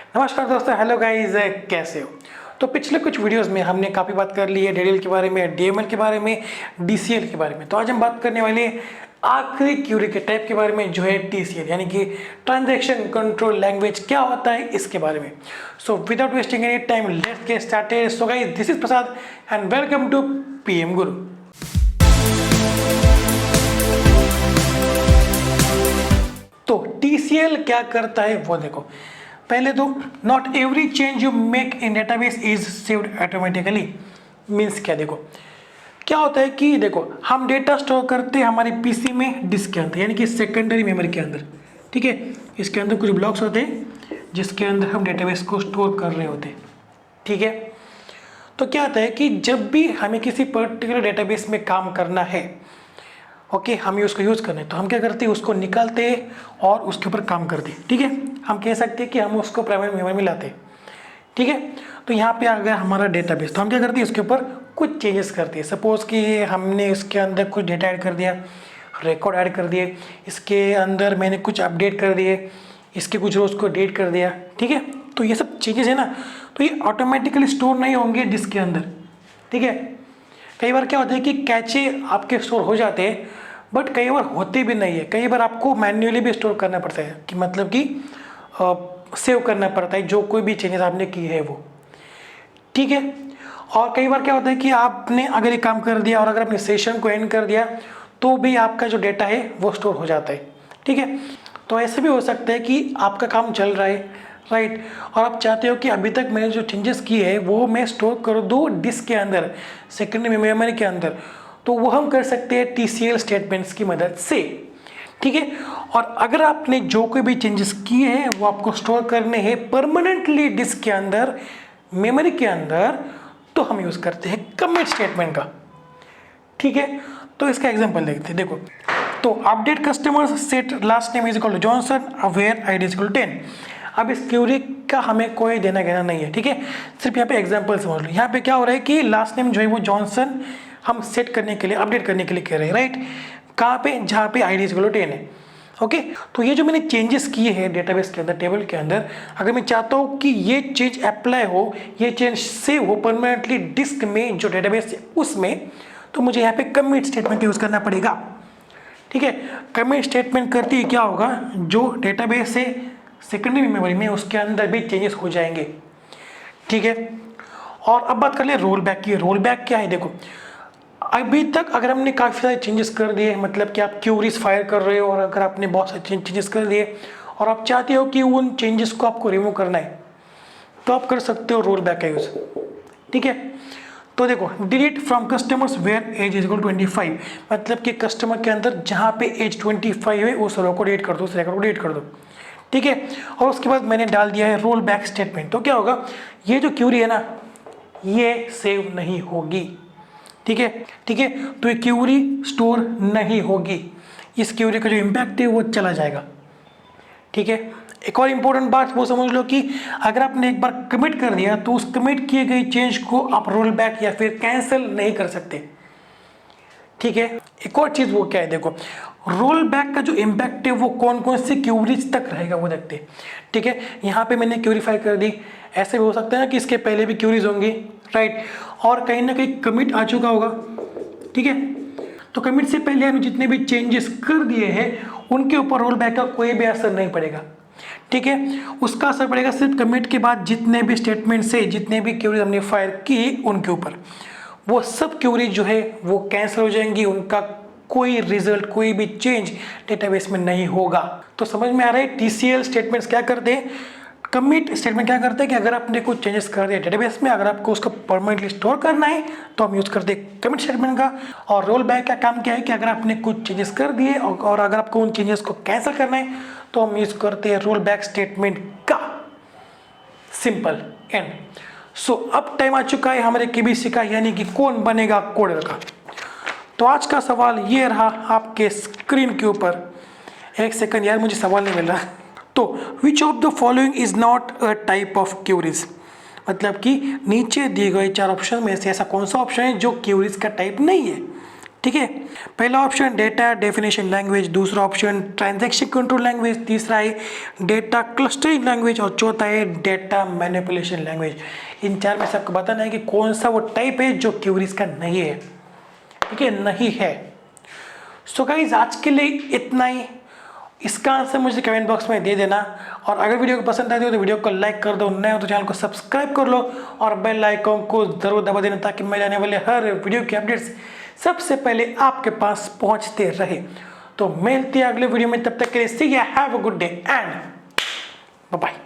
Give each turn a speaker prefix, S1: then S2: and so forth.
S1: नमस्कार दोस्तों, hello guys, कैसे हो। तो पिछले कुछ वीडियोस में हमने काफ़ी बात कर ली है डीडीएल के बारे में, डीएमएल के बारे में, डीसीएल के बारे में। तो आज हम बात करने वाले हैं आखिरी क्यूरी के टाइप के बारे में, जो है टीसीएल, यानी कि ट्रांजैक्शन कंट्रोल लैंग्वेज क्या होता है इसके बारे में। So without wasting any time, let's get started. So guys, this is Prasad and welcome to PM Guru. तो टीसीएल क्या करता है वो देखो। पहले तो not every change you make in database is saved automatically. Means क्या, देखो क्या होता है कि देखो हम डेटा स्टोर करते हैं हमारे पीसी में डिस्क के अंदर, यानी कि सेकेंडरी मेमोरी के अंदर। ठीक है, इसके अंदर कुछ ब्लॉक्स होते हैं जिसके अंदर हम डेटाबेस को स्टोर कर रहे होते हैं। ठीक है, तो क्या होता है कि जब भी हमें किसी पर्टिकुलर डेटाबेस में काम करना है, ओके, हमें उसको यूज़ करना है, तो हम क्या करते हैं, उसको निकालते हैं और उसके ऊपर काम करते हैं। ठीक है, हम कह सकते हैं कि हम उसको प्राइमरी मेमोरी में लाते हैं। ठीक है, तो यहाँ पे आ गया हमारा डेटाबेस, तो हम क्या करते हैं, उसके ऊपर कुछ चेंजेस करते हैं। सपोज कि हमने इसके अंदर कुछ डेटा ऐड कर दिया, रिकॉर्ड ऐड कर दिए, इसके अंदर मैंने कुछ अपडेट कर दिए, इसके कुछ रोज को डेट कर दिया। ठीक है, तो ये सब चेंजेस है ना, तो ये ऑटोमेटिकली स्टोर नहीं होंगे डिस्क के अंदर। ठीक है, कई बार क्या होता है कि कैचे आपके स्टोर हो जाते हैं, बट कई बार होते भी नहीं है। कई बार आपको मैन्युअली भी स्टोर करना पड़ता है, कि मतलब कि सेव करना पड़ता है जो कोई भी चेंजेस आपने की है वो। ठीक है, और कई बार क्या होता है कि आपने अगर ये काम कर दिया और अगर अपने सेशन को एंड कर दिया तो भी आपका जो डेटा है वो स्टोर हो जाता है। ठीक है, तो ऐसे भी हो सकता है कि आपका काम चल रहा है, राइट, और आप चाहते हो कि अभी तक मैंने जो चेंजेस किए हैं वो मैं स्टोर कर दूँ डिस्क के अंदर, सेकेंडरी मेमोरी के अंदर। तो वो हम कर सकते हैं टीसीएल स्टेटमेंट्स की मदद से। ठीक है, और अगर आपने जो कोई भी चेंजेस किए हैं वो आपको स्टोर करने हैं परमानेंटली डिस्क के अंदर, मेमोरी के अंदर, तो हम यूज़ करते हैं कमिट स्टेटमेंट का। ठीक है, तो इसका एग्जांपल देखते हैं। देखो, तो update customers set last name is equal to Johnson, where ID is equal to 10। अब इस क्यूरी का हमें कोई देना कहना नहीं है। ठीक है, सिर्फ यहाँ पे एग्जांपल समझ लो। यहाँ पे क्या हो रहा है कि लास्ट नेम जो है वो जॉनसन हम सेट करने के लिए, अपडेट करने के लिए कह रहे हैं, राइट। कहाँ पे, जहाँ पे आईडी इज इक्वल टू 10 है। ओके, तो ये जो मैंने चेंजेस किए हैं डेटाबेस के अंदर, टेबल के अंदर, अगर मैं चाहता हूँ कि ये चेंज अप्लाई हो, ये चेंज सेव हो परमानेंटली डिस्क में जो डेटाबेस है उसमें, तो मुझे यहाँ पे कमिट स्टेटमेंट यूज़ करना पड़ेगा। ठीक है, कमिट स्टेटमेंट करती है क्या होगा, जो डेटाबेस है सेकेंडरी मेमोरी में उसके अंदर भी चेंजेस हो जाएंगे। ठीक है, और अब बात कर ले रोल बैक की। रोल बैक क्या है, देखो अभी तक अगर हमने काफ़ी सारे चेंजेस कर दिए, मतलब कि आप क्यूरीज फायर कर रहे हो और अगर आपने बहुत सारे चेंजेस कर दिए और आप चाहते हो कि उन चेंजेस को आपको रिमूव करना है, तो आप कर सकते हो रोल बैक का यूज़। ठीक है, तो देखो delete from customers where age is equal 25, मतलब कि कस्टमर के अंदर जहाँ पे एज 25 है उस रो को डिलीट कर दो, उस रेकॉर्ड को डिलीट कर दो। ठीक है, और उसके बाद मैंने डाल दिया है रोल बैक स्टेटमेंट। तो क्या होगा, ये जो क्यूरी है ना ये सेव नहीं होगी। ठीक है, ठीक है, तो ये क्यूरी स्टोर नहीं होगी, इस क्यूरी का जो इम्पैक्ट है वो चला जाएगा। ठीक है, एक और इम्पोर्टेंट बात वो समझ लो कि अगर आपने एक बार कमिट कर दिया तो उस कमिट किए गए चेंज को आप रोल बैक या फिर कैंसिल नहीं कर सकते। ठीक है, एक और चीज़ वो क्या है, देखो रोल बैक का जो इम्पैक्ट है वो कौन कौन सी क्यूरीज तक रहेगा वो देखते हैं। ठीक है, यहाँ पे मैंने क्यूरीफाई कर दी, ऐसे भी हो सकता है कि इसके पहले भी क्यूरीज होंगी, राइट, और कहीं ना कहीं कमिट आ चुका होगा। ठीक है, तो कमिट से पहले हमने जितने भी चेंजेस कर दिए हैं उनके ऊपर रोल बैक का कोई भी असर नहीं पड़ेगा। ठीक है, उसका असर पड़ेगा सिर्फ कमिट के बाद जितने भी स्टेटमेंट से जितने भी क्यूरीज हमने फायर की उनके ऊपर, वो सब क्यूरीज जो है वो कैंसिल हो जाएंगी, उनका कोई रिजल्ट, कोई भी चेंज डेटाबेस में नहीं होगा। तो समझ में आ रहा है टीसीएल स्टेटमेंट्स क्या करते हैं, कमिट स्टेटमेंट क्या करते हैं कि अगर आपने कुछ चेंजेस कर दिया डेटाबेस में, अगर आपको उसको परमानेंटली स्टोर करना है तो हम यूज़ करते हैं कमिट स्टेटमेंट का। और रोल बैक का काम क्या है कि अगर आपने कुछ चेंजेस कर दिए और अगर आपको उन चेंजेस को कैंसिल करना है तो हम यूज़ करते हैं रोल बैक स्टेटमेंट का। Simple end. सो अब टाइम आ चुका है हमारे केबीसी का, यानी कि कौन बनेगा कोडर का। तो आज का सवाल ये रहा आपके स्क्रीन के ऊपर। एक सेकंड यार, मुझे सवाल नहीं मिल रहा। तो which of the following is not a type of queries, मतलब कि नीचे दिए गए 4 ऑप्शन में से ऐसा कौन सा ऑप्शन है जो क्यूरीज का टाइप नहीं है। ठीक है, पहला ऑप्शन डेटा डेफिनेशन लैंग्वेज, दूसरा ऑप्शन ट्रांजैक्शन कंट्रोल लैंग्वेज, तीसरा है डेटा क्लस्टरिंग लैंग्वेज और चौथा है डेटा मैनिपुलेशन लैंग्वेज। इन चार में से आपको बताना है कि कौन सा वो टाइप है जो क्यूरीज का नहीं है। ठीक है, नहीं है। सो गाइस आज के लिए इतना ही। इसका आंसर मुझे कमेंट बॉक्स में दे देना, और अगर वीडियो को पसंद आती हो तो वीडियो को लाइक कर दो, नए हो तो चैनल को सब्सक्राइब कर लो और बेल आइकन को जरूर दबा देना ताकि मैं आने वाले हर वीडियो की अपडेट्स सबसे पहले आपके पास पहुंचते रहे। तो मिलते हैं अगले वीडियो में, तब तक के लिए see ya have a good day and bye bye.